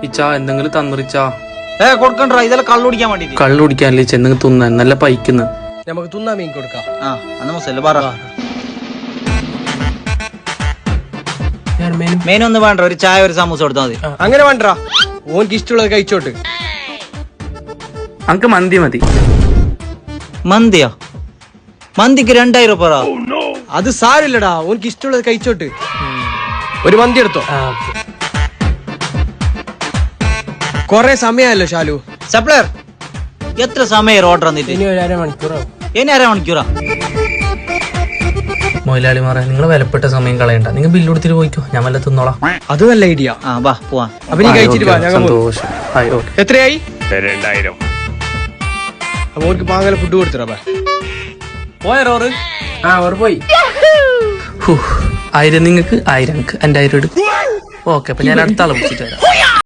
ഇച്ചാ എന്തെങ്കിലും തന്നിറിച്ചാ. കൊടുക്കണ്ട, ഇതെല്ലാം കള്ളു കുടിക്കാൻ വേണ്ടിട്ട്. കള്ളു കുടിക്കാനല്ലേ ചെന്ന് തിന്നാൻ നല്ല പൈക്കുന്നു. നമുക്ക് തിന്നാ മീൻ കൊടുക്കാം. മെയിനൊന്നും വേണ്ട, ഒരു ചായ ഒരു സമൂസ കൊടുത്താൽ മതി. അങ്ങനെ വേണ്ട, ഓൻക്ക് ഇഷ്ടമുള്ളത് കഴിച്ചോട്ട്. അനക്ക് മന്തി മതി. മന്തിയോ? മന്തിക്ക് 2000 രൂപ. അത് സാരില്ലടാ, ഓൻക്ക് ഇഷ്ടമുള്ളത് കഴിച്ചോട്ട്. ഒരു മന്തി എടുത്തോ. കൊറേ സമയമല്ലോ ഷാലു. സപ്ലയർ എത്ര സമയം ഓർഡർ തന്നിട്ട്? ഇനി ഒരു അരമണിക്കൂറോ? ഇനി അരമണിക്കൂറാ? മൊയിലാളിമാരെ, നിങ്ങൾ വിലപ്പെട്ട സമയം കളയണ്ട. നിങ്ങൾ ബില്ല് കൊടുത്തിട്ട് പോയിക്കോ, ഞാൻ വല്ല തിന്നോളാം. അത് നല്ല ഐഡിയ. വാ പോവാ. അപ്പൊ നീ കഴിച്ചിട്ട് വാ. സന്തോഷം. എത്രയായി? 2000. അപ്പൊ ഓർക്ക് പാങ്ങല ഫുഡ് കൊടുത്തിടാ. പോയറോറ് പോയി. 1000 നിങ്ങൾക്ക്, 1000 എനിക്ക്, 2000 എടുക്കും. ഓക്കെ, അപ്പൊ ഞാൻ അടുത്ത ആളെ വിളിച്ചിട്ട് വരാം.